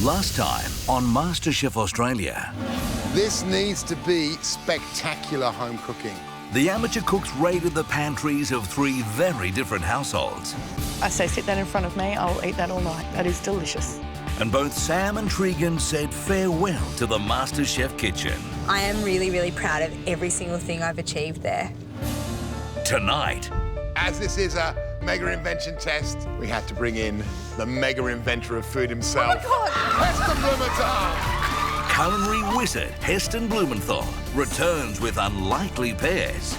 Last time on MasterChef Australia. This needs to be spectacular home cooking. The amateur cooks raided the pantries of 3 very different households. I say sit that in front of me, I'll eat that all night. That is delicious. And both Sam and Tregan said farewell to the MasterChef kitchen. I am really, really proud of every single thing I've achieved there. Tonight, As this is a mega invention test, we had to bring in the mega inventor of food himself. Oh, my Heston Blumenthal. culinary wizard Heston Blumenthal returns with unlikely pairs.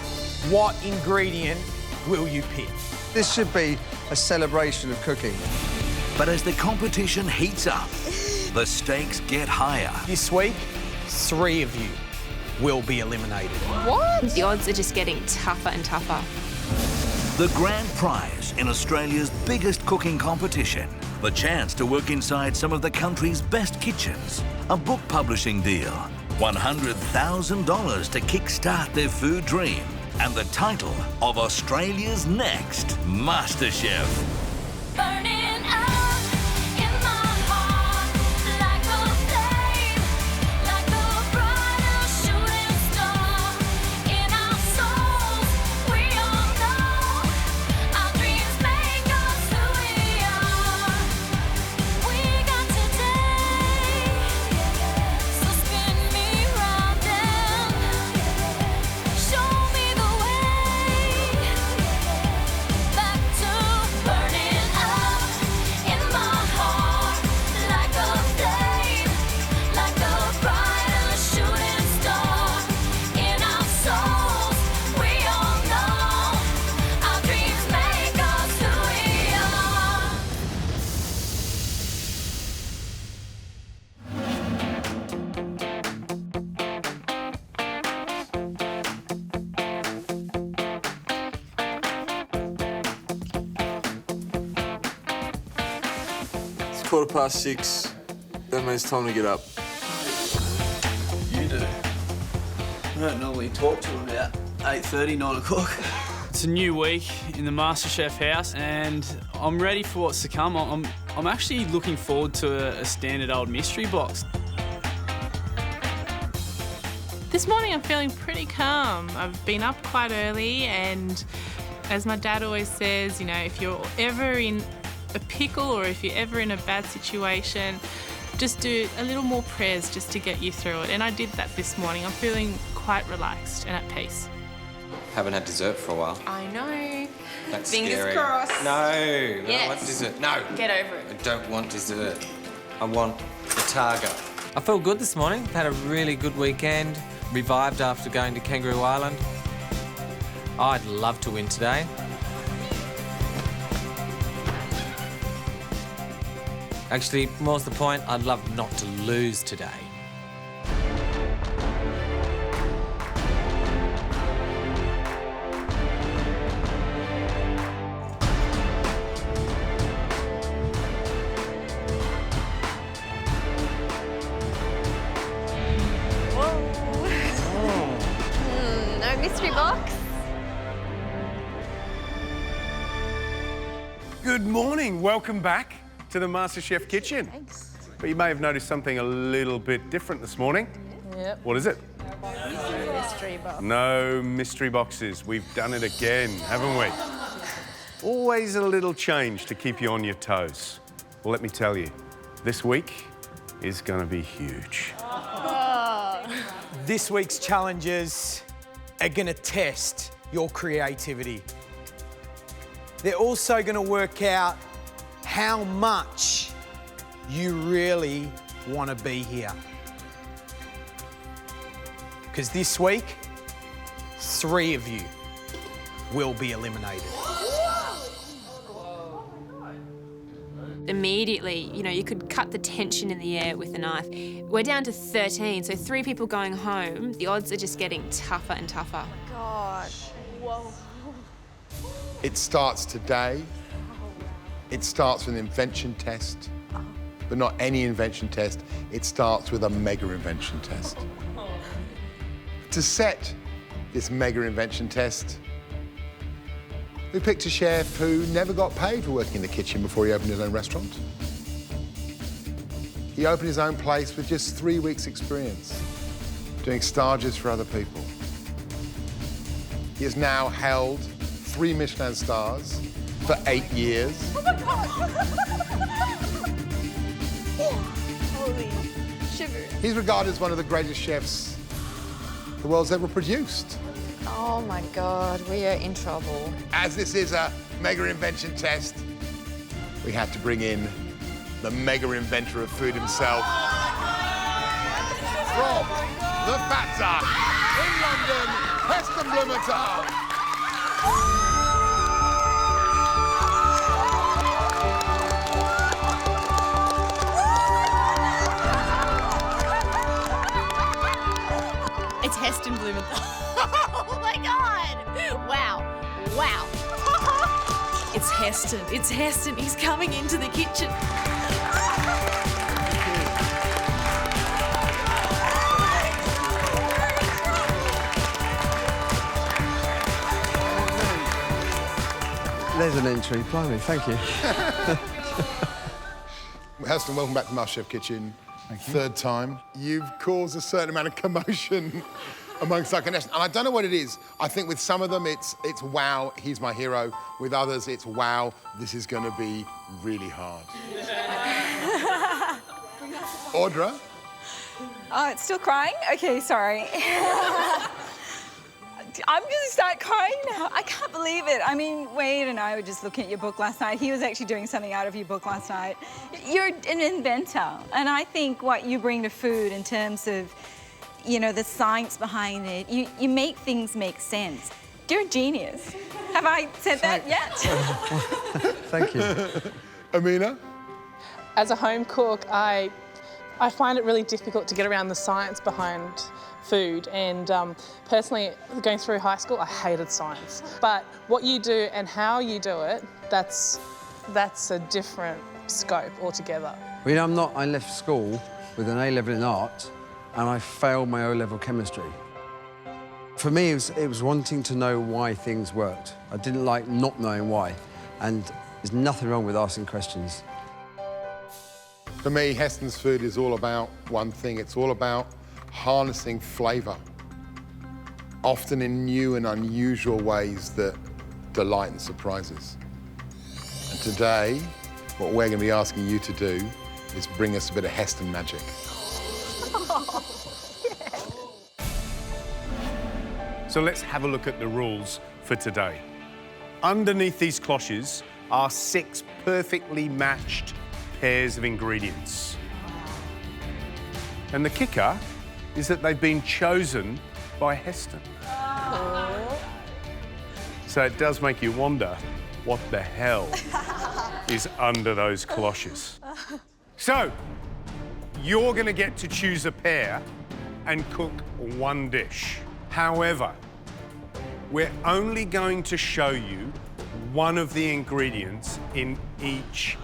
What ingredient will you pick? This should be a celebration of cooking. But as the competition heats up, the stakes get higher. This week, 3 of you will be eliminated. The odds are just getting tougher and tougher. The grand prize in Australia's biggest cooking competition, the chance to work inside some of the country's best kitchens, a book publishing deal, $100,000 to kickstart their food dream, and the title of Australia's next MasterChef. Burning up in my heart like a flame, like a brighter shooting star in our souls. We all know our dreams make us who we are. We got today, so spin me round and show me the way back to burning up in my heart like a flame, like a brighter shooting star in our souls. We all know our dreams make us who we are. It's 6:15. That means time to get up. You do. I don't normally talk to them about 8:30, 9 o'clock. It's a new week in the MasterChef house, and I'm ready for what's to come. I'm actually looking forward to a standard old mystery box. This morning I'm feeling pretty calm. I've been up quite early, and as my dad always says, you know, if you're ever in a pickle or if you're ever in a bad situation, just do a little more prayers just to get you through it. And I did that this morning. I'm feeling quite relaxed and at peace. Haven't had dessert for a while. I know. That's Fingers scary. crossed. No, I don't Yes. want dessert. No. Get over it. I don't want dessert. I want the targa. I feel good this morning. Had a really good weekend. Revived after going to Kangaroo Island. I'd love to win today. Actually, more's the point, I'd love not to lose today. No mystery box. Good morning. Welcome back to the MasterChef kitchen. Thanks. But you may have noticed something a little bit different this morning. Yep. What is it? Mystery box. No mystery boxes. We've done it again, haven't we? Always a little change to keep you on your toes. Well, let me tell you, this week is going to be huge. This week's challenges are going to test your creativity. They're also going to work out how much you really want to be here. Because this week, 3 of you will be eliminated. Immediately, you know, you could cut the tension in the air with a knife. We're down to 13, so 3 people going home. The odds are just getting tougher and tougher. Gosh. Whoa. It starts today. It starts with an invention test, but not any invention test. It starts with a mega invention test. To set this mega invention test, we picked a chef who never got paid for working in the kitchen before he opened his own restaurant. He opened his own place with just 3 weeks' experience, doing stages for other people. He has now held 3 Michelin stars for 8 years. Oh my God! Holy shivers. He's regarded as one of the greatest chefs the world's ever produced. Oh my God, we are in trouble. As this is a mega invention test, we had to bring in the mega inventor of food himself. From the Fat in London, Heston Blumenthal. It's Heston Blumenthal. Oh my God! Wow. Wow. It's Heston. It's Heston. He's coming into the kitchen. There's an entry, blimey, thank you. Heston, welcome back to MasterChef Kitchen. Thank you. 3rd time. You've caused a certain amount of commotion amongst our contestants. And I don't know what it is. I think with some of them, it's wow, he's my hero. With others, it's wow, this is going to be really hard. Audra? Oh, it's still crying? Okay, sorry. I'm going to start crying now. I can't believe it. I mean, Wade and I were just looking at your book last night. He was actually doing something out of your book last night. You're an inventor, and I think what you bring to food in terms of, you know, the science behind it, you make things make sense. You're a genius. Have I said that yet? Thank you. Amina? As a home cook, I find it really difficult to get around the science behind food, and personally, going through high school, I hated science. But what you do and how you do it, that's a different scope altogether. Well, you know, I left school with an A-level in art, and I failed my O-level chemistry. For me, it was wanting to know why things worked. I didn't like not knowing why, and there's nothing wrong with asking questions. For me, Heston's food is all about one thing. It's all about harnessing flavour, often in new and unusual ways that delight and surprise us. And today, what we're going to be asking you to do is bring us a bit of Heston magic. So let's have a look at the rules for today. Underneath these cloches are 6 perfectly matched pairs of ingredients. And the kicker is that they've been chosen by Heston. So it does make you wonder what the hell is under those cloches. So, you're going to get to choose a pair and cook one dish. However, we're only going to show you one of the ingredients in each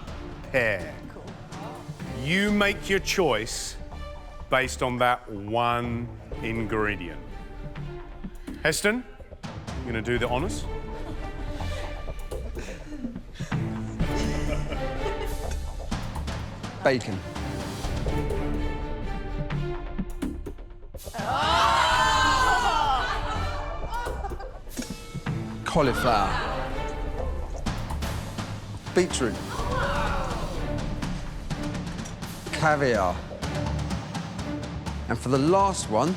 pair. You make your choice based on that one ingredient. Heston, you're going to do the honours. Bacon. Cauliflower. Beetroot. Caviar. And for the last one,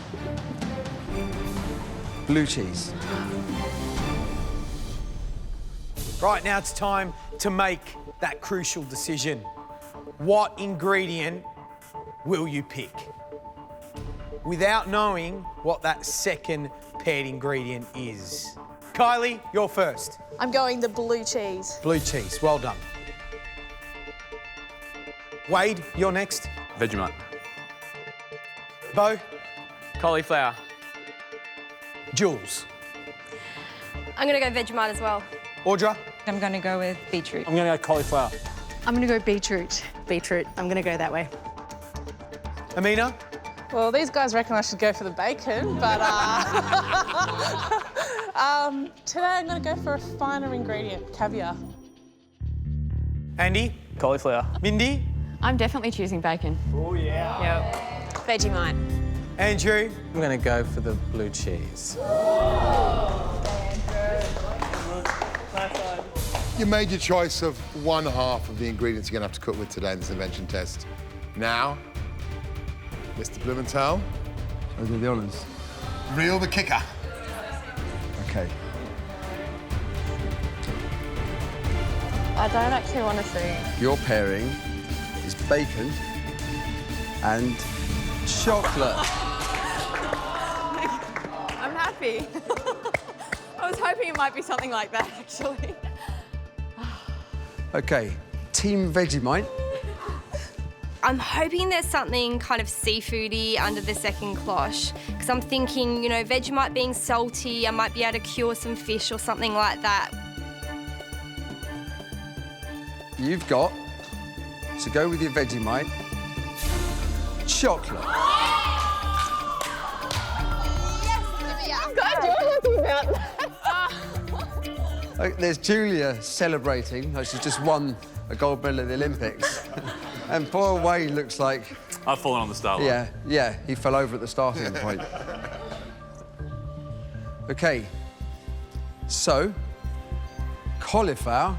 blue cheese. Right, now it's time to make that crucial decision. What ingredient will you pick? Without knowing what that second paired ingredient is. Kylie, you're first. I'm going the blue cheese. Blue cheese, well done. Wade, you're next. Vegemite. Bo. Cauliflower. Jules. I'm going to go Vegemite as well. Audra. I'm going to go with beetroot. I'm going to go cauliflower. I'm going to go beetroot. Beetroot. I'm going to go that way. Amina. Well, these guys reckon I should go for the bacon, but today I'm going to go for a finer ingredient, caviar. Andy. Cauliflower. Mindy. I'm definitely choosing bacon. Oh, yeah. Yep. Vegemite. Andrew? I'm going to go for the blue cheese. You made your choice of one half of the ingredients you're going to have to cook with today in this invention test. Now, Mr. Blumenthal. I'll do the honours. Reel the kicker. OK. I don't actually want to see. Your pairing is bacon and chocolate. I'm happy. I was hoping it might be something like that, actually. OK, Team Vegemite. I'm hoping there's something kind of seafoody under the second cloche, because I'm thinking, you know, Vegemite being salty, I might be able to cure some fish or something like that. You've got to go with your Vegemite, chocolate. God, you're happy about that. There's Julia celebrating. She's just won a gold medal at the Olympics. And poor Wayne looks like... I've fallen on the start line. Yeah, he fell over at the starting point. OK, so, cauliflower.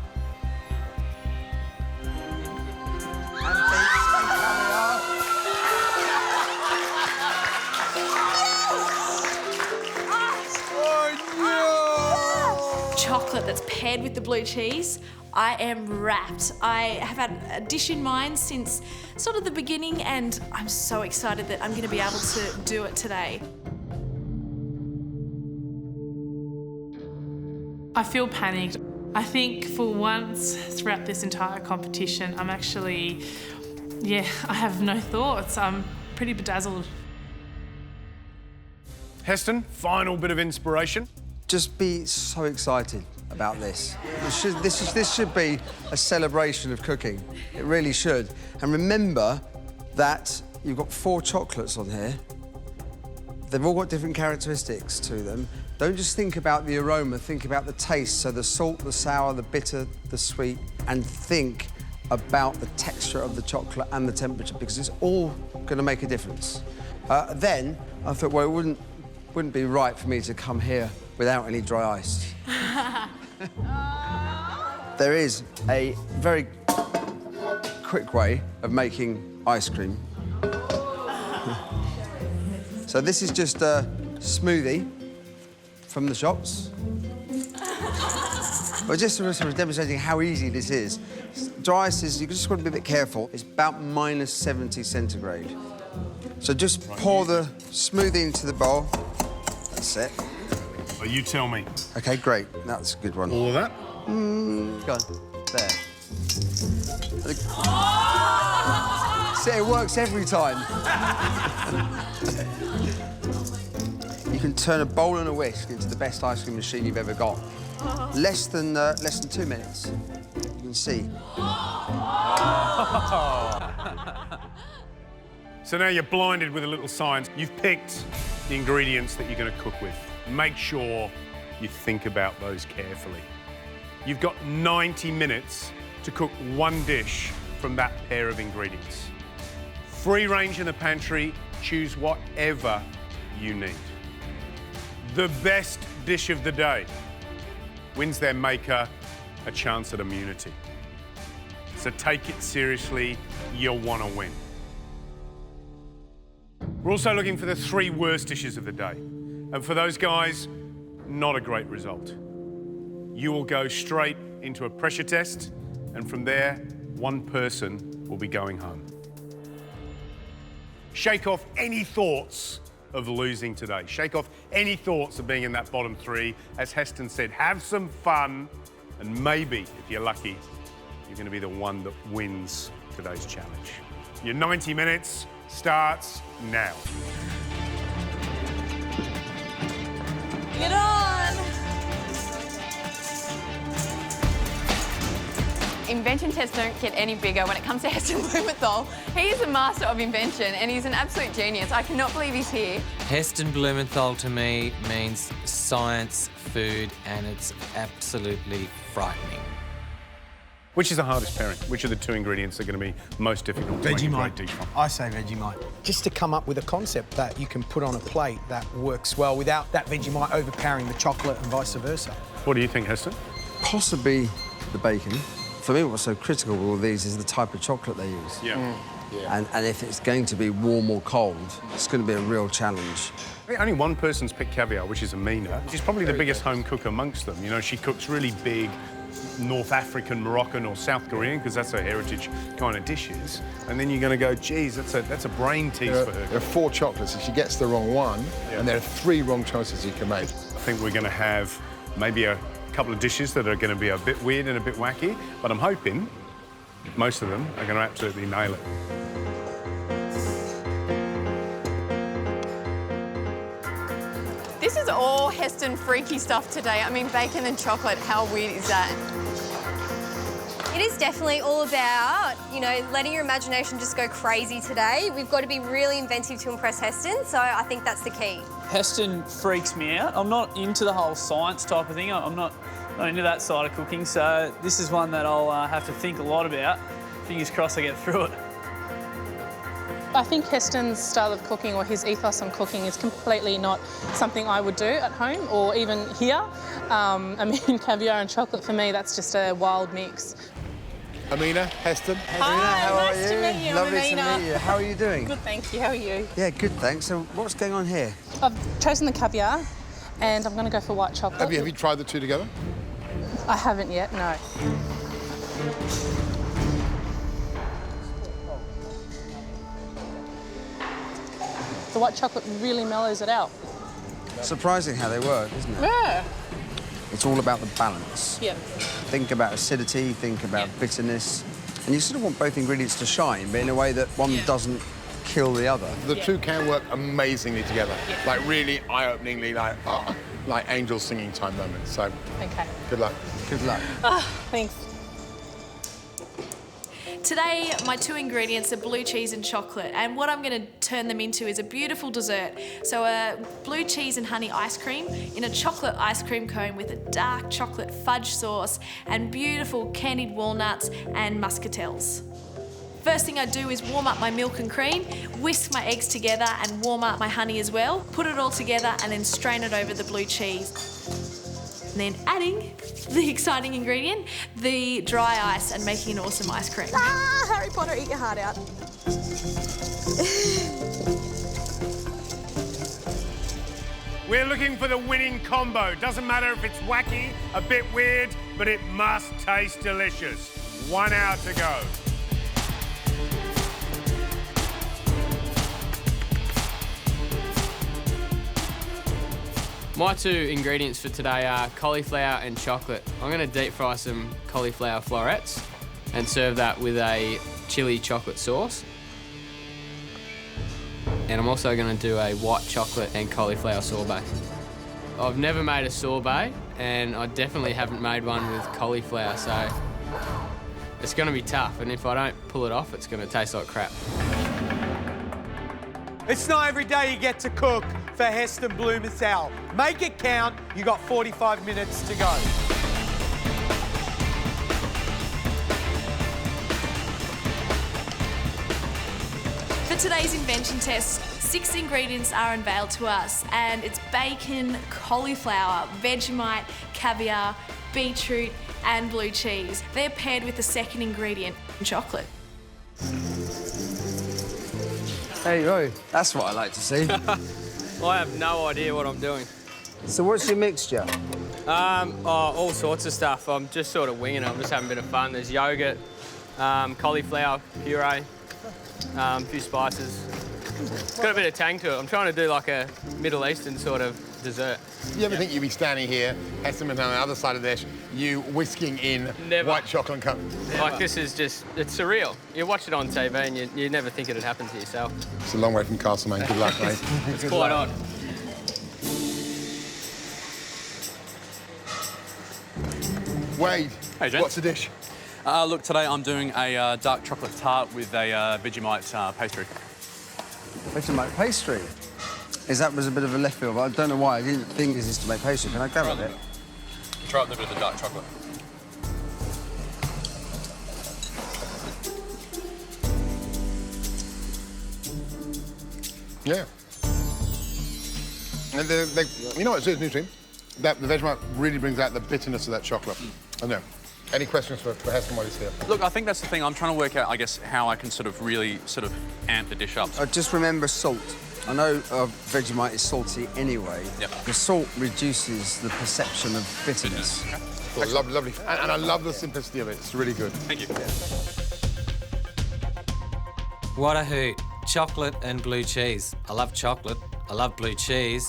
Chocolate that's paired with the blue cheese. I am wrapped. I have had a dish in mind since sort of the beginning, and I'm so excited that I'm going to be able to do it today. I feel panicked. I think for once throughout this entire competition, I'm actually, I have no thoughts. I'm pretty bedazzled. Heston, final bit of inspiration. Just be so excited about this. This should be a celebration of cooking. It really should. And remember that you've got 4 chocolates on here. They've all got different characteristics to them. Don't just think about the aroma, think about the taste. So the salt, the sour, the bitter, the sweet, and think about the texture of the chocolate and the temperature, because it's all going to make a difference. Then I thought, well, it wouldn't be right for me to come here without any dry ice. There is a very quick way of making ice cream. So this is just a smoothie from the shops. But just sort of demonstrating how easy this is. Dry ice is, you just got to be a bit careful. It's about -70 centigrade. So just pour the smoothie into the bowl. That's it. Well, you tell me. OK, great. That's a good one. All of that? Go on. There. See, it works every time. You can turn a bowl and a whisk into the best ice cream machine you've ever got. Less than 2 minutes. You can see. So now you're blinded with a little science. You've picked the ingredients that you're going to cook with. Make sure you think about those carefully. You've got 90 minutes to cook one dish from that pair of ingredients. Free range in the pantry, choose whatever you need. The best dish of the day wins their maker a chance at immunity. So take it seriously, you'll want to win. We're also looking for the 3 worst dishes of the day. And for those guys, not a great result. You will go straight into a pressure test, and from there, one person will be going home. Shake off any thoughts of losing today. Shake off any thoughts of being in that bottom 3. As Heston said, have some fun, and maybe, if you're lucky, you're going to be the one that wins today's challenge. Your 90 minutes starts now. Get on! Invention tests don't get any bigger when it comes to Heston Blumenthal. He is a master of invention and he's an absolute genius. I cannot believe he's here. Heston Blumenthal to me means science, food, and it's absolutely frightening. Which is the hardest pairing? Which are the two ingredients that are going to be most difficult to make a great dish from? I say Vegemite. Just to come up with a concept that you can put on a plate that works well without that Vegemite overpowering the chocolate and vice versa. What do you think, Heston? Possibly the bacon. For me, what's so critical with all these is the type of chocolate they use. Yeah. And if it's going to be warm or cold, it's going to be a real challenge. I think only one person's picked caviar, which is Amina. She's probably the biggest home cook amongst them. You know, she cooks really big North African, Moroccan or South Korean, because that's her heritage kind of dishes. And then you're going to go, geez, that's a brain tease for her. There are 4 chocolates. If she gets the wrong one, and there are 3 wrong choices you can make. I think we're going to have maybe a couple of dishes that are going to be a bit weird and a bit wacky, but I'm hoping most of them are going to absolutely nail it. This is all Heston freaky stuff today. I mean, bacon and chocolate, how weird is that? It is definitely all about, you know, letting your imagination just go crazy today. We've got to be really inventive to impress Heston, so I think that's the key. Heston freaks me out. I'm not into the whole science type of thing. I'm not into that side of cooking, so this is one that I'll have to think a lot about. Fingers crossed I get through it. I think Heston's style of cooking or his ethos on cooking is completely not something I would do at home or even here. I mean, caviar and chocolate, for me, that's just a wild mix. Amina, Heston. Hi, how are nice you? to meet you. Lovely I'm to Amina. meet you. How are you doing? Good, thank you. How are you? Yeah, good, thanks. So what's going on here? I've chosen the caviar and I'm going to go for white chocolate. Have you tried the two together? I haven't yet, no. The white chocolate really mellows it out. Surprising how they work, isn't it? Yeah. It's all about the balance. Yep. Think about acidity, think about bitterness. And you sort of want both ingredients to shine, but in a way that one doesn't kill the other. The two can work amazingly together. Like really eye-openingly, like angels singing time moments. So, okay. Good luck. Good luck. Thanks. Today, my 2 ingredients are blue cheese and chocolate, and what I'm going to turn them into is a beautiful dessert. So a blue cheese and honey ice cream in a chocolate ice cream cone with a dark chocolate fudge sauce and beautiful candied walnuts and muscatels. First thing I do is warm up my milk and cream, whisk my eggs together and warm up my honey as well, put it all together and then strain it over the blue cheese. And then adding the exciting ingredient, the dry ice, and making an awesome ice cream. Ah, Harry Potter, eat your heart out. We're looking for the winning combo. Doesn't matter if it's wacky, a bit weird, but it must taste delicious. 1 hour to go. My 2 ingredients for today are cauliflower and chocolate. I'm going to deep fry some cauliflower florets and serve that with a chili chocolate sauce. And I'm also going to do a white chocolate and cauliflower sorbet. I've never made a sorbet, and I definitely haven't made one with cauliflower, so it's going to be tough, and if I don't pull it off, it's going to taste like crap. It's not every day you get to cook for Heston Blumenthal. Make it count. You got 45 minutes to go. For today's invention test, 6 ingredients are unveiled to us, and it's bacon, cauliflower, Vegemite, caviar, beetroot, and blue cheese. They're paired with the second ingredient, chocolate. There you go. That's what I like to see. I have no idea what I'm doing. So what's your mixture? All sorts of stuff. I'm just sort of winging it. I'm just having a bit of fun. There's yogurt, cauliflower puree, a few spices. It's got a bit of tang to it. I'm trying to do like a Middle Eastern sort of dessert. You ever think you'd be standing here, Heston on the other side of this, you whisking in white chocolate cup? Like this is just, it's surreal. You watch it on TV and you never think it'd happen to yourself. It's a long way from Castlemaine. Good luck, mate. It's quite odd. Wade, hey, gents. what's the dish? Look, today I'm doing a dark chocolate tart with a Vegemite pastry. Vegemite pastry? That was a bit of a left field, but I don't know why. I didn't think this is to make pastry. Can I grab a bit? Try a little bit of the dark chocolate. Yeah. And you know what it's new to him? That the Vegemite really brings out the bitterness of that chocolate. I know. Any questions for Heston while he's here? Look, I think that's the thing. I'm trying to work out, I guess, how I can really amp the dish up. Just remember salt. I know Vegemite is salty anyway. Yep. The salt reduces the perception of bitterness. Okay. Cool. Lovely. And I love the simplicity of it. It's really good. Thank you. What a hoot. Chocolate and blue cheese. I love chocolate. I love blue cheese.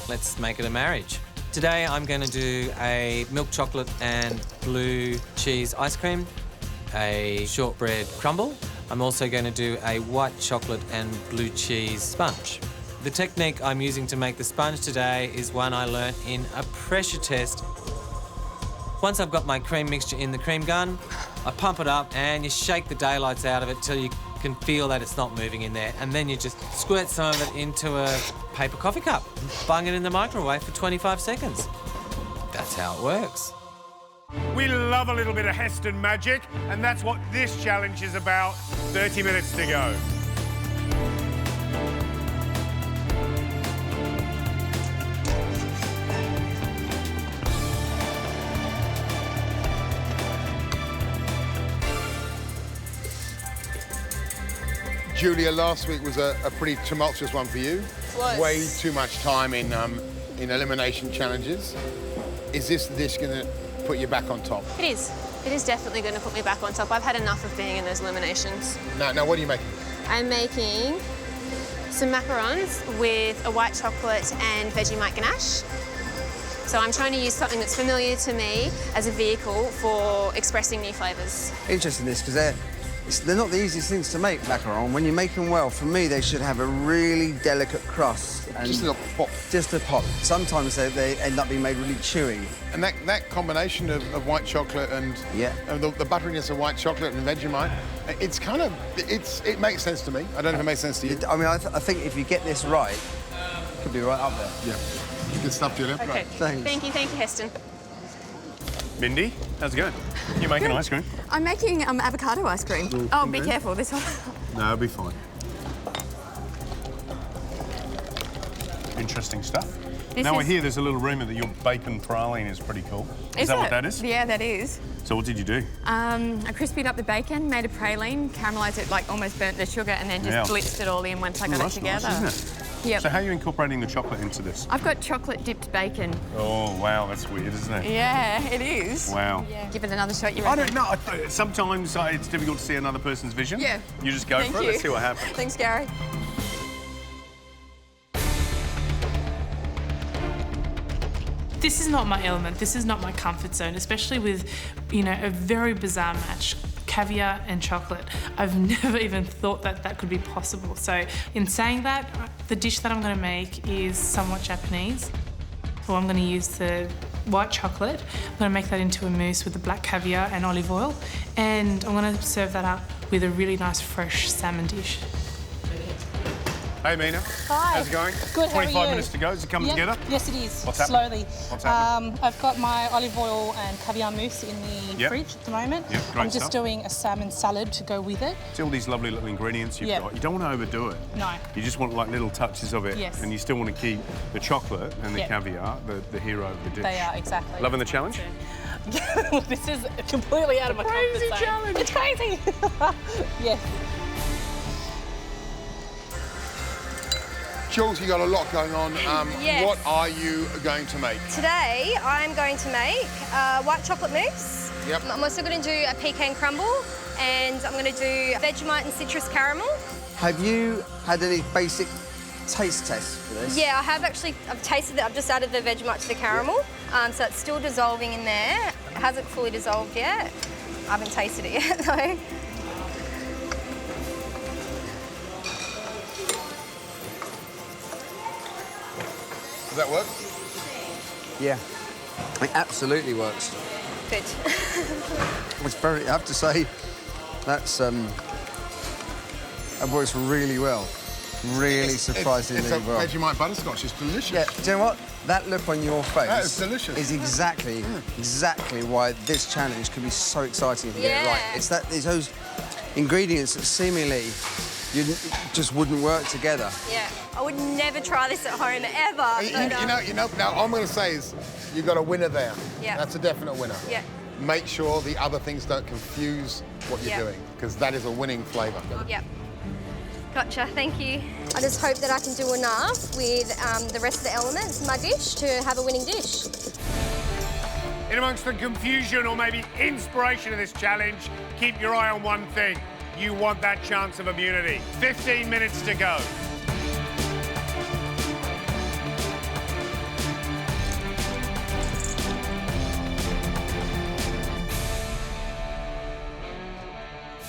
Let's make it a marriage. Today I'm going to do a milk chocolate and blue cheese ice cream, a shortbread crumble. I'm also going to do a white chocolate and blue cheese sponge. The technique I'm using to make the sponge today is one I learnt in a pressure test. Once I've got my cream mixture in the cream gun, I pump it up and you shake the daylights out of it till you can feel that it's not moving in there, and then you just squirt some of it into a paper coffee cup and bung it in the microwave for 25 seconds. That's how it works. We love a little bit of Heston magic, and that's what this challenge is about. 30 minutes to go. Julia, last week was a pretty tumultuous one for you. It was. Way too much time in elimination challenges. Is this dish going to put you back on top? It is. It is definitely going to put me back on top. I've had enough of being in those eliminations. Now what are you making? I'm making some macarons with a white chocolate and Vegemite ganache. So I'm trying to use something that's familiar to me as a vehicle for expressing new flavours. Interesting this, because they're not the easiest things to make, macaron. When you make them well, for me, they should have a really delicate crust. And just a pop. Just a pop. Sometimes they end up being made really chewy. And that combination of white chocolate and the butteriness of white chocolate and Vegemite, it makes sense to me. I don't know if it makes sense to you. I mean, I think if you get this right, it could be right up there. Yeah. Good stuff, Julia. Okay. Right. Thanks. Thank you, Heston. Mindy, how's it going? You making ice cream? I'm making avocado ice cream. Ooh, oh, be careful, this one. No, it'll be fine. Interesting stuff. Now we're here, there's a little rumour that your bacon praline is pretty cool. Is that what that is? Yeah, that is. So what did you do? I crispied up the bacon, made a praline, caramelised it, like almost burnt the sugar, and then just blitzed it all in once I got it together. Nice, isn't it? Yep. So how are you incorporating the chocolate into this? I've got chocolate-dipped bacon. Oh, wow, that's weird, isn't it? Yeah, it is. Wow. Yeah. Give it another shot, you I reckon? don't know. Sometimes it's difficult to see another person's vision. Yeah. You just go for it. Let's see what happens. Thanks, Gary. This is not my element. This is not my comfort zone, especially with, a very bizarre match. Caviar and chocolate. I've never even thought that could be possible. So in saying that, the dish that I'm going to make is somewhat Japanese. So I'm going to use the white chocolate. I'm going to make that into a mousse with the black caviar and olive oil. And I'm going to serve that up with a really nice fresh salmon dish. Hey, Mina. Hi. How's it going? Good, how are 25 you? minutes to go. Is it coming together? Yes, it is. What's happening? Slowly. What's happening? I've got my olive oil and caviar mousse in the fridge at the moment. Yep, great I'm just stuff. doing a salmon salad to go with it. See all these lovely little ingredients you've got. You don't want to overdo it. No. You just want like little touches of it. Yes. And you still want to keep the chocolate and the caviar, the hero of the dish. They are, exactly. Loving the challenge? This is completely out of my comfort zone. Challenge. It's crazy. Yes. Jules, you got a lot going on. Yes. What are you going to make? Today, I'm going to make white chocolate mousse. Yep. I'm also going to do a pecan crumble, and I'm going to do Vegemite and citrus caramel. Have you had any basic taste tests for this? Yeah, I have actually. I've tasted it. I've just added the Vegemite to the caramel, so it's still dissolving in there. It hasn't fully dissolved yet. I haven't tasted it yet, though. Does that work? Yeah. It absolutely works. Good. It's very, I have to say, that works really well. Really surprisingly it's a well. Vegemite butterscotch. It's delicious. Yeah, do you know what? That look on your face That is delicious. is exactly why this challenge can be so exciting if you get it right. It's those ingredients that seemingly It just wouldn't work together. Yeah, I would never try this at home, ever. You know, now all I'm going to say is you got a winner there. Yeah. That's a definite winner. Yeah. Make sure the other things don't confuse what you're doing, because that is a winning flavour. Yep. Gotcha, thank you. I just hope that I can do enough with the rest of the elements in my dish to have a winning dish. In amongst the confusion or maybe inspiration of this challenge, keep your eye on one thing. You want that chance of immunity. 15 minutes to go.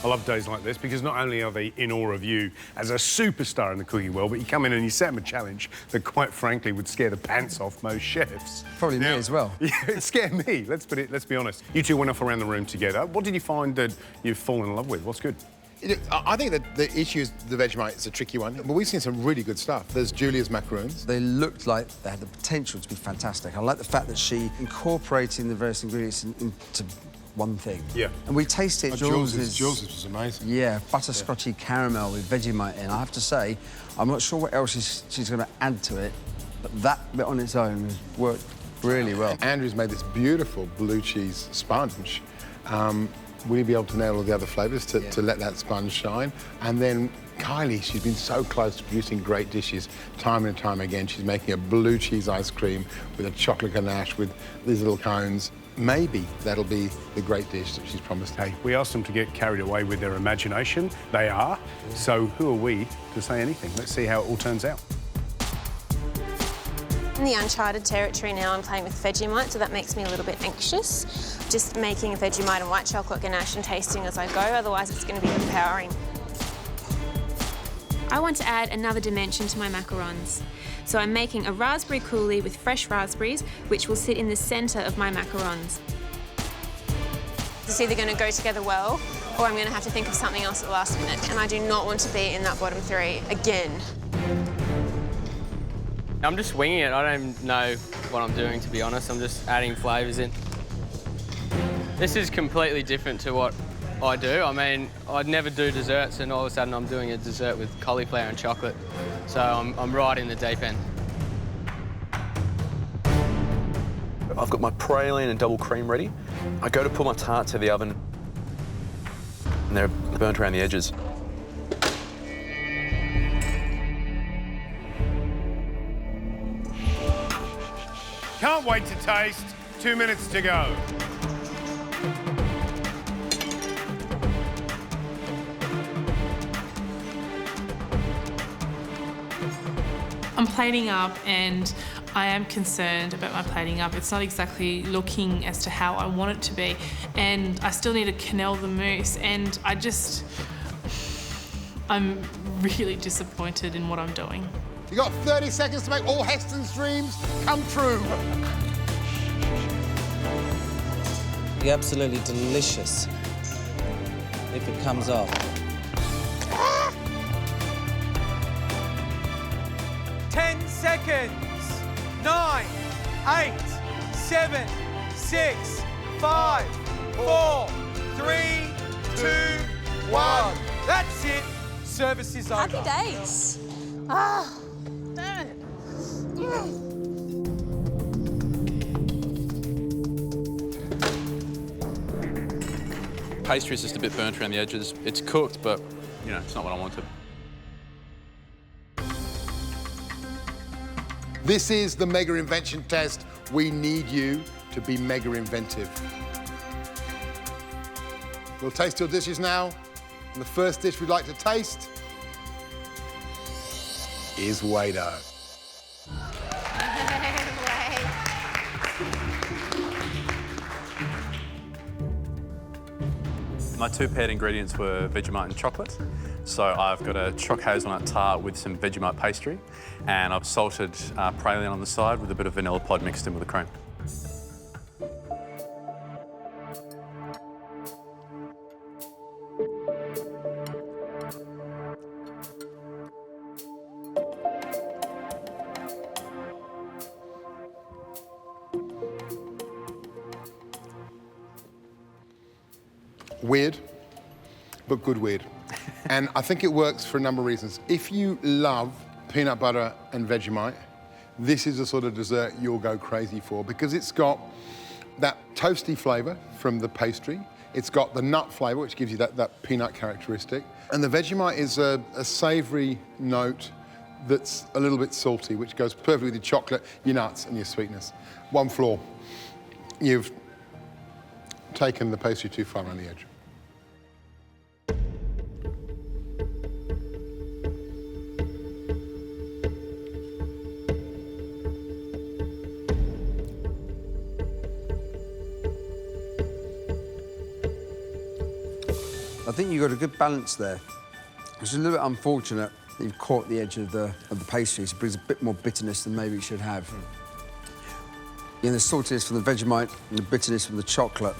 I love days like this because not only are they in awe of you as a superstar in the cooking world, but you come in and you set them a challenge that, quite frankly, would scare the pants off most chefs. Probably me as well. Yeah, it scared me. Let's be honest. You two went off around the room together. What did you find that you've fallen in love with? What's good? I think that the issue is the Vegemite is a tricky one, but we've seen some really good stuff. There's Julia's macaroons. They looked like they had the potential to be fantastic. I like the fact that she incorporating the various ingredients into one thing. Yeah. And we tasted Jules' was amazing. Yeah, butterscotchy caramel with Vegemite in. I have to say, I'm not sure what else she's going to add to it, but that bit on its own has worked really well. Andrew's made this beautiful blue cheese sponge. Will you be able to nail all the other flavours to let that sponge shine? And then Kylie, she's been so close to producing great dishes time and time again. She's making a blue cheese ice cream with a chocolate ganache with these little cones. Maybe that'll be the great dish that she's promised. Hey, we asked them to get carried away with their imagination. They are. So who are we to say anything? Let's see how it all turns out. In the uncharted territory now, I'm playing with Vegemite, so that makes me a little bit anxious. Just making a Vegemite and white chocolate ganache and tasting as I go, otherwise it's going to be overpowering. I want to add another dimension to my macarons. So I'm making a raspberry coulis with fresh raspberries, which will sit in the centre of my macarons. It's either going to go together well, or I'm going to have to think of something else at the last minute, and I do not want to be in that bottom three again. I'm just winging it. I don't even know what I'm doing, to be honest. I'm just adding flavours in. This is completely different to what I do. I mean, I'd never do desserts, and all of a sudden I'm doing a dessert with cauliflower and chocolate. So I'm right in the deep end. I've got my praline and double cream ready. I go to put my tarts in the oven, and they're burnt around the edges. Can't wait to taste. 2 minutes to go. I'm plating up and I am concerned about my plating up. It's not exactly looking as to how I want it to be, and I still need to quenelle the mousse, and I'm really disappointed in what I'm doing. You got 30 seconds to make all Heston's dreams come true. Be absolutely delicious if it comes off. 10 seconds. 9, 8, 7, 6, 5, 4, 3, 2, 1. That's it. Service is over. Happy days. Ah, damn it. Pastry is just a bit burnt around the edges. It's cooked, but, you know, it's not what I wanted. This is the Mega Invention Test. We need you to be mega inventive. We'll taste your dishes now. And the first dish we'd like to taste is Wado. My two paired ingredients were Vegemite and chocolate. So I've got a choc hazelnut tart with some Vegemite pastry, and I've salted praline on the side with a bit of vanilla pod mixed in with the cream. Weird, but good weird. And I think it works for a number of reasons. If you love peanut butter and Vegemite, this is the sort of dessert you'll go crazy for because it's got that toasty flavour from the pastry. It's got the nut flavour, which gives you that peanut characteristic. And the Vegemite is a savoury note that's a little bit salty, which goes perfectly with your chocolate, your nuts and your sweetness. One flaw, you've taken the pastry too far on the edge. I think you've got a good balance there. It's a little bit unfortunate that you've caught the edge of the pastry, so it brings a bit more bitterness than maybe it should have. You know, the saltiness from the Vegemite and the bitterness from the chocolate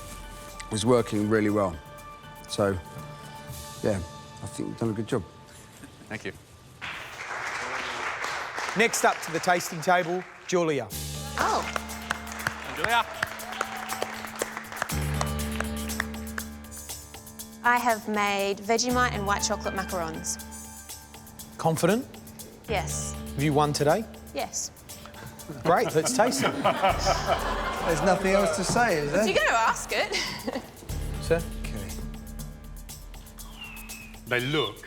is working really well. So, yeah, I think you've done a good job. Thank you. Next up to the tasting table, Julia. Oh. Julia. I have made Vegemite and white chocolate macarons. Confident? Yes. Have you won today? Yes. Great, let's taste it. There's nothing else to say, is there? So you're going to ask it. Sir? Okay. They look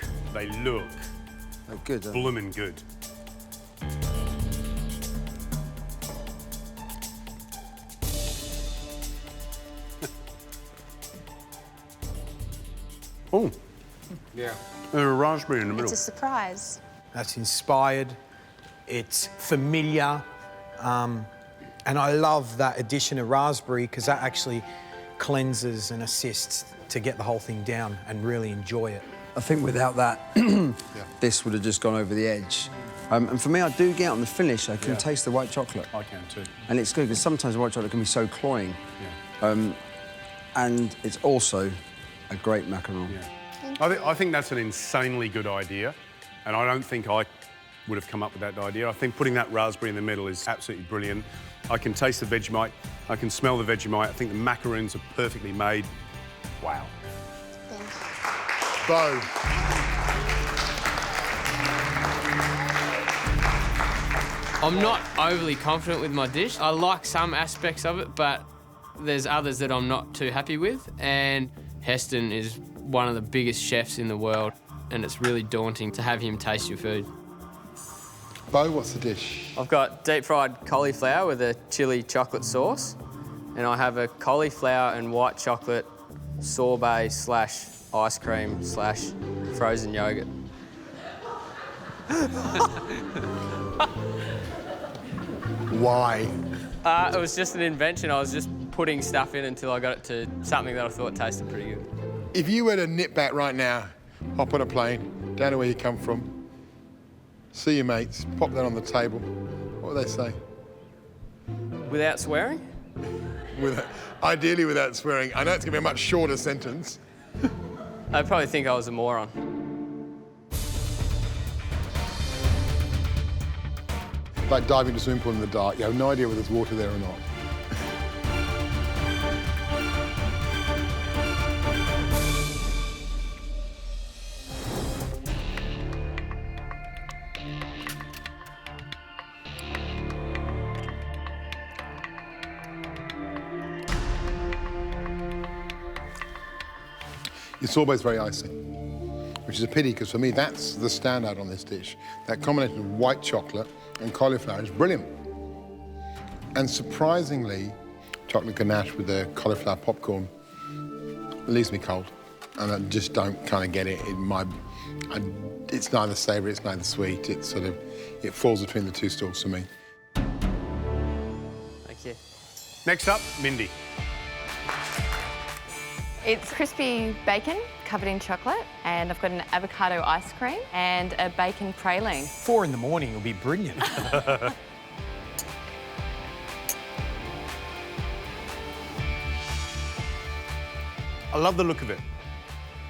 Oh, good. bloomin' good. Oh. Yeah. There's a raspberry in the middle. It's a surprise. That's inspired, it's familiar, and I love that addition of raspberry because that actually cleanses and assists to get the whole thing down and really enjoy it. I think without that, this would have just gone over the edge. And for me, I do get on the finish, I can taste the white chocolate. I can too. And it's good because sometimes white chocolate can be so cloying. And it's also a great macaron. I think that's an insanely good idea, and I don't think I would have come up with that idea. I think putting that raspberry in the middle is absolutely brilliant. I can taste the Vegemite, I can smell the Vegemite. I think the macaroons are perfectly made. Wow. Bo. I'm not overly confident with my dish. I like some aspects of it, but there's others that I'm not too happy with. And Heston is one of the biggest chefs in the world, and it's really daunting to have him taste your food. Bo, what's the dish? I've got deep-fried cauliflower with a chili chocolate sauce, and I have a cauliflower and white chocolate sorbet slash ice cream slash frozen yogurt. Why? It was just an invention. I was just putting stuff in until I got it to something that I thought tasted pretty good. If you were to nip back right now, hop on a plane, down to where you come from, see your mates, pop that on the table, what would they say? Without swearing? Ideally without swearing. I know it's going to be a much shorter sentence. They'd probably think I was a moron. Like diving into a swimming pool in the dark. You have no idea whether there's water there or not. Your sorbet's very icy, which is a pity because for me that's the standout on this dish. That combination of white chocolate and cauliflower is brilliant. And surprisingly, chocolate ganache with the cauliflower popcorn leaves me cold. And I just don't kind of get it. It's neither savoury, it's neither sweet. It's sort of, it falls between the two stools for me. Thank you. Next up, Mindy. It's crispy bacon covered in chocolate, and I've got an avocado ice cream and a bacon praline. 4 in the morning will be brilliant. I love the look of it,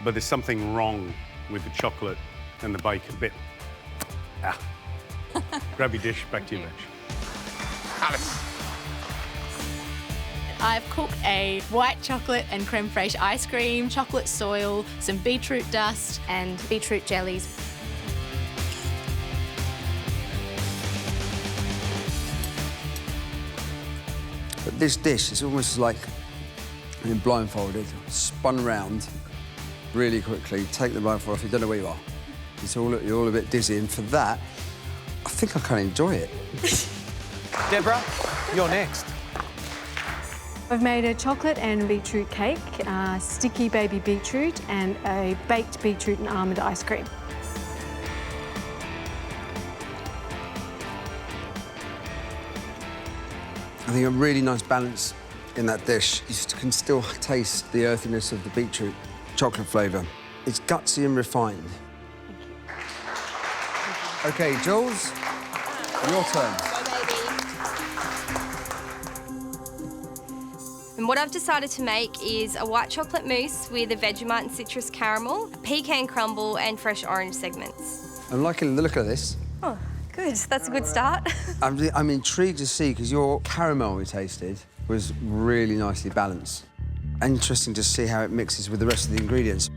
but there's something wrong with the chocolate and the bacon bit. Grab your dish, back to your bench. Alice. I've cooked a white chocolate and creme fraiche ice cream, chocolate soil, some beetroot dust and beetroot jellies. But this dish is almost like being blindfolded, spun round really quickly, take the blindfold off, you don't know where you are. You're all a bit dizzy, and for that, I think I kind of enjoy it. Deborah, you're next. I've made a chocolate and beetroot cake, sticky baby beetroot, and a baked beetroot and almond ice cream. I think a really nice balance in that dish. You can still taste the earthiness of the beetroot chocolate flavour. It's gutsy and refined. OK, Jules, your turn. And what I've decided to make is a white chocolate mousse with a Vegemite and citrus caramel, a pecan crumble and fresh orange segments. I'm liking the look of this. Oh, good. That's a good start. I'm intrigued to see, because your caramel we tasted was really nicely balanced. Interesting to see how it mixes with the rest of the ingredients.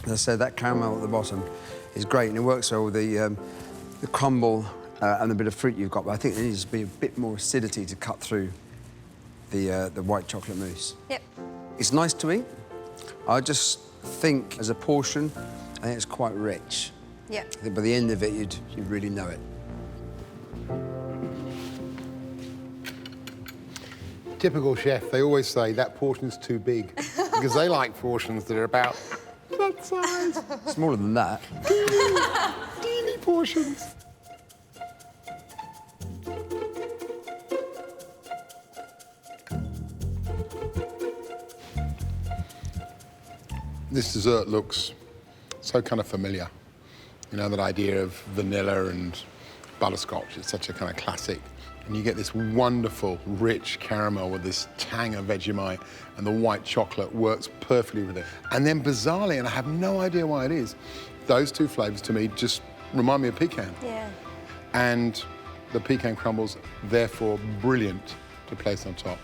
As I said, that caramel at the bottom is great, and it works well with the crumble and the bit of fruit you've got, but I think there needs to be a bit more acidity to cut through the white chocolate mousse. Yep. It's nice to eat. I just think, as a portion, I think it's quite rich. Yep. I think by the end of it, you'd really know it. Typical chef, they always say that portion's too big because they like portions that are about that size. Smaller than that. Teeny portions. This dessert looks so kind of familiar. You know, that idea of vanilla and butterscotch, it's such a kind of classic. And you get this wonderful, rich caramel with this tang of Vegemite, and the white chocolate works perfectly with it. And then bizarrely, and I have no idea why it is, those two flavors to me just remind me of pecan. Yeah. And the pecan crumbles, therefore, brilliant to place on top.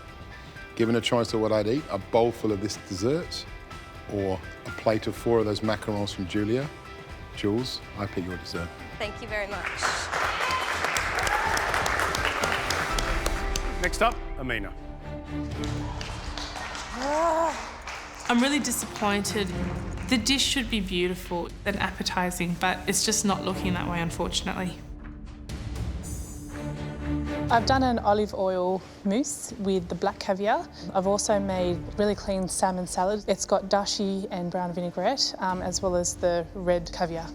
Given a choice of what I'd eat, a bowl full of this dessert, or a plate of 4 of those macarons from Jules, I pick your dessert. Thank you very much. Next up, Amina. I'm really disappointed. The dish should be beautiful and appetising, but it's just not looking that way, unfortunately. I've done an olive oil mousse with the black caviar. I've also made really clean salmon salad. It's got dashi and brown vinaigrette, as well as the red caviar.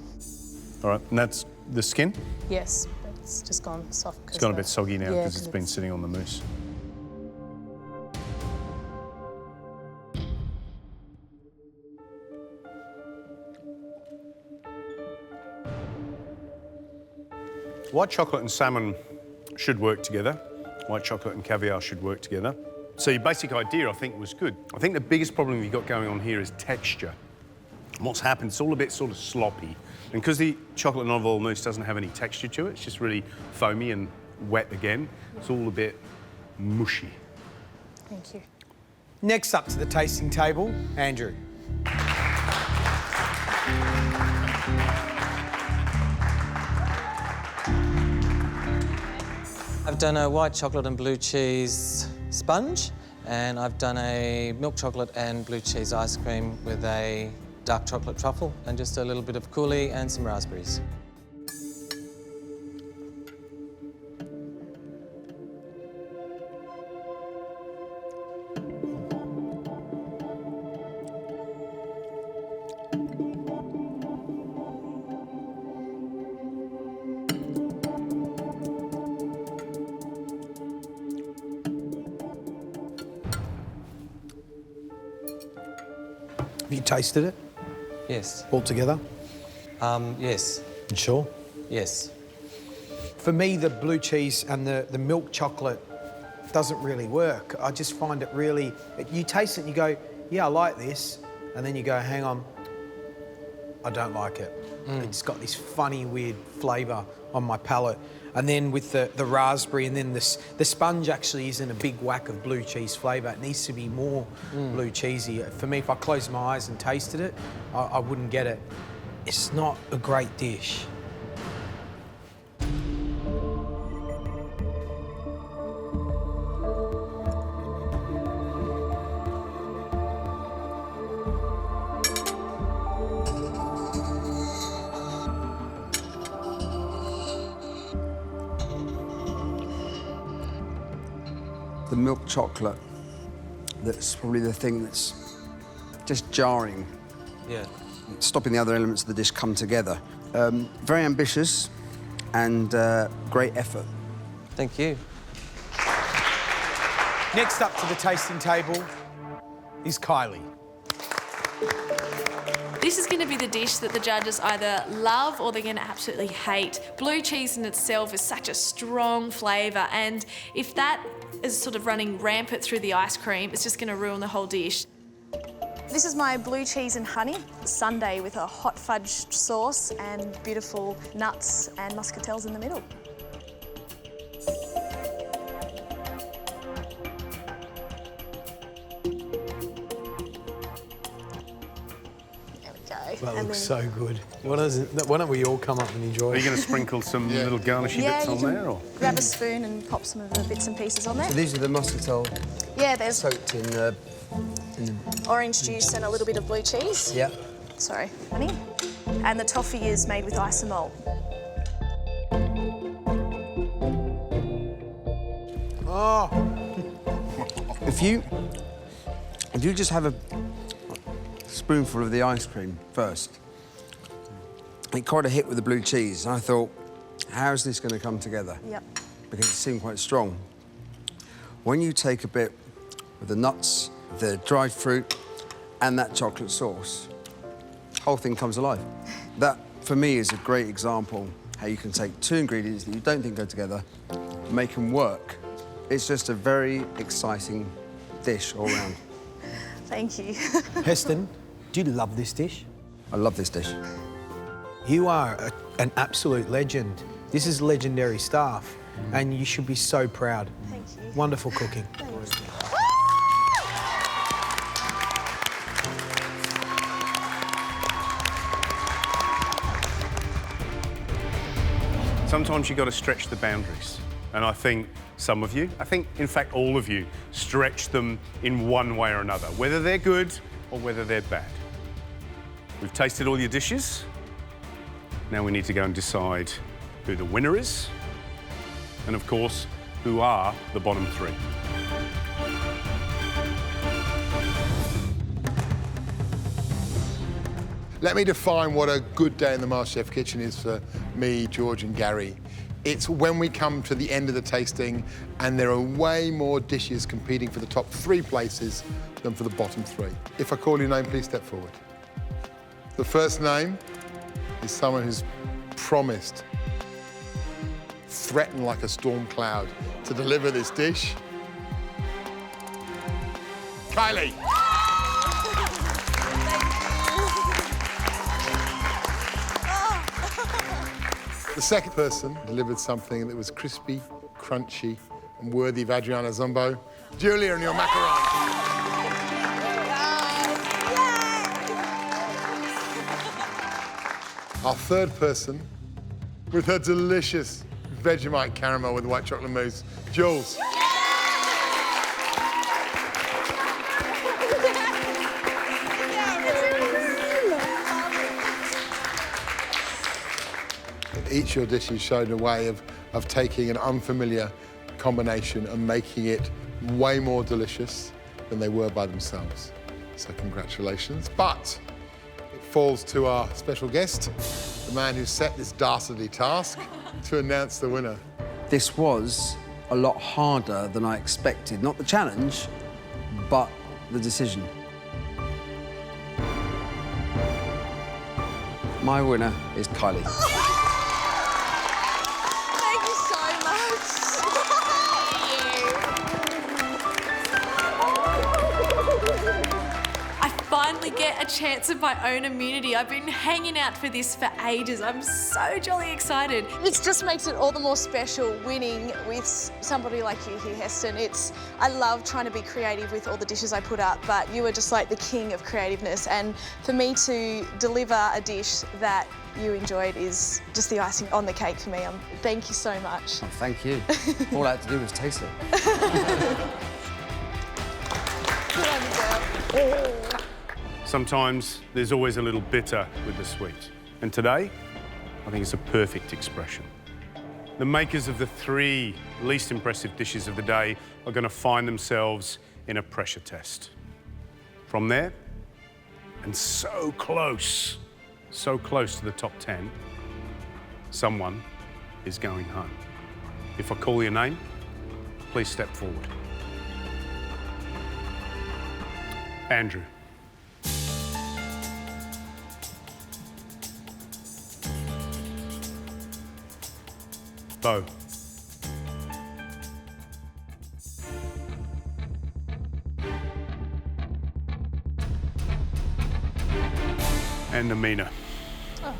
All right, and that's the skin? Yes, it's just gone soft. It's gone a bit soggy now because it's been sitting on the mousse. White chocolate and salmon should work together. White chocolate and caviar should work together. So your basic idea, I think, was good. I think the biggest problem you've got going on here is texture. And what's happened, it's all a bit sort of sloppy. And because the chocolate and olive oil mousse doesn't have any texture to it, it's just really foamy and wet again, it's all a bit mushy. Thank you. Next up to the tasting table, Andrew. I've done a white chocolate and blue cheese sponge, and I've done a milk chocolate and blue cheese ice cream with a dark chocolate truffle and just a little bit of coulis and some raspberries. Have you tasted it? Yes. All together? Yes. You sure? Yes. For me, the blue cheese and the milk chocolate doesn't really work. I just find it really... You taste it and you go, yeah, I like this. And then you go, hang on, I don't like it. It's got this funny, weird flavour on my palate. And then with the raspberry and then the sponge actually isn't a big whack of blue cheese flavour. It needs to be more blue cheesy. For me, if I closed my eyes and tasted it, I wouldn't get it. It's not a great dish. The milk chocolate, that's probably the thing that's just jarring. Yeah. Stopping the other elements of the dish come together. Very ambitious and great effort. Thank you. Next up to the tasting table is Kylie. This is going to be the dish that the judges either love or they're going to absolutely hate. Blue cheese in itself is such a strong flavour, and if that is sort of running rampant through the ice cream, it's just going to ruin the whole dish. This is my blue cheese and honey sundae with a hot fudge sauce and beautiful nuts and muscatels in the middle. That looks so good. What is it? Why don't we all come up and enjoy it? Are you going to sprinkle some little garnishy bits on there? Or? Grab a spoon and pop some of the bits and pieces on there. So these are the muscatel Yeah, there's soaked in orange juice and a little bit of blue cheese. Yeah. Sorry, honey. And the toffee is made with isomalt. Oh! If you just have a spoonful of the ice cream first, it quite a hit with the blue cheese. And I thought, how's this going to come together? Yep. Because it seemed quite strong. When you take a bit of the nuts, the dried fruit, and that chocolate sauce, the whole thing comes alive. That, for me, is a great example how you can take two ingredients that you don't think go together, make them work. It's just a very exciting dish all round. Thank you. Heston, do you love this dish? I love this dish. You are an absolute legend. This is legendary stuff, and you should be so proud. Thank you. Wonderful cooking. Sometimes you've got to stretch the boundaries. And I think some of you, in fact all of you, stretch them in one way or another, whether they're good or whether they're bad. We've tasted all your dishes. Now we need to go and decide who the winner is, and of course, who are the bottom three. Let me define what a good day in the MasterChef kitchen is for me, George and Gary. It's when we come to the end of the tasting and there are way more dishes competing for the top 3 places than for the bottom 3. If I call your name, please step forward. The first name is someone who's promised, threatened like a storm cloud, to deliver this dish. Kylie. The second person delivered something that was crispy, crunchy, and worthy of Adriana Zumbo. Julia and your macarons. Our third person, with her delicious Vegemite caramel with white chocolate mousse, Jules. Each of your dishes showed a way of taking an unfamiliar combination and making it way more delicious than they were by themselves. So congratulations. But it falls to our special guest, the man who set this dastardly task, to announce the winner. This was a lot harder than I expected. Not the challenge, but the decision. My winner is Kylie. Thank you so much. get a chance at my own immunity. I've been hanging out for this for ages. I'm so jolly excited. It just makes it all the more special winning with somebody like you here, Heston. I love trying to be creative with all the dishes I put up, but you are just like the king of creativeness. And for me to deliver a dish that you enjoyed is just the icing on the cake for me. Thank you so much. Oh, thank you. All I had to do was taste it. Sometimes there's always a little bitter with the sweet. And today, I think it's a perfect expression. The makers of the 3 least impressive dishes of the day are going to find themselves in a pressure test. From there, and so close to the top 10, someone is going home. If I call your name, please step forward. Andrew. Bo. And Amina. Oh.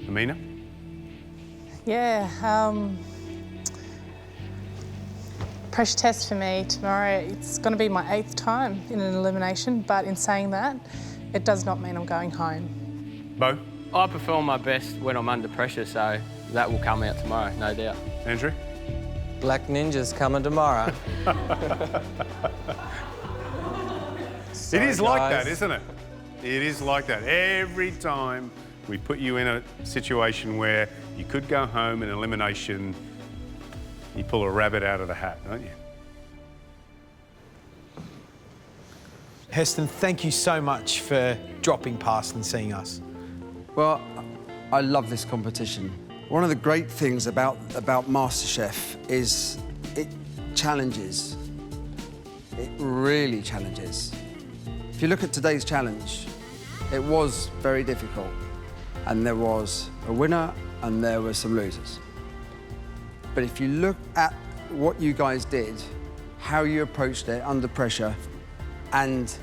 Amina? Yeah, pressure test for me tomorrow. It's going to be my 8th time in an elimination, but in saying that, it does not mean I'm going home. Bo? I perform my best when I'm under pressure, so that will come out tomorrow, no doubt. Andrew? Black Ninja's coming tomorrow. It is like that, isn't it? It is like that. Every time we put you in a situation where you could go home in elimination, you pull a rabbit out of the hat, don't you? Heston, thank you so much for dropping past and seeing us. Well, I love this competition. One of the great things about MasterChef is it challenges. It really challenges. If you look at today's challenge, it was very difficult. And there was a winner and there were some losers. But if you look at what you guys did, how you approached it under pressure, and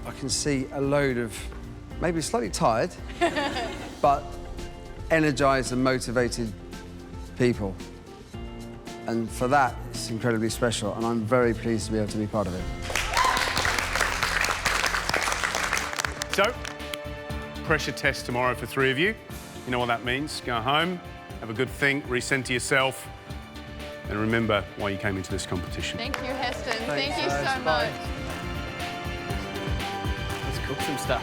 I can see a load of maybe slightly tired, but energized and motivated people. And for that, it's incredibly special, and I'm very pleased to be able to be part of it. So, pressure test tomorrow for 3 of you. You know what that means. Go home, have a good think, recenter yourself, and remember why you came into this competition. Thank you, Heston. Thanks, Thank you so much. Let's cook some stuff.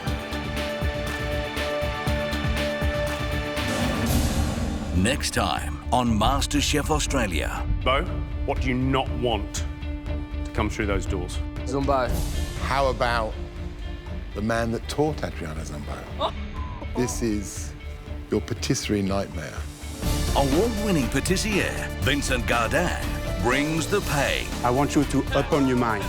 Next time on MasterChef Australia. Bo, what do you not want to come through those doors? Zumbo. How about the man that taught Adriana Zumbo? This is your patisserie nightmare. Award-winning patissier Vincent Gardin brings the pain. I want you to open your mind.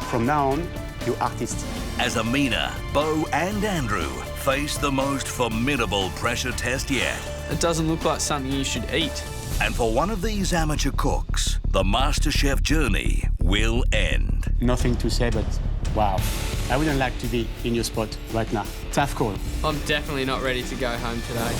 From now on, you're artists. As Amina, Bo and Andrew face the most formidable pressure test yet. It doesn't look like something you should eat. And for one of these amateur cooks, the MasterChef journey will end. Nothing to say, but wow. I wouldn't like to be in your spot right now. Tough call. I'm definitely not ready to go home today.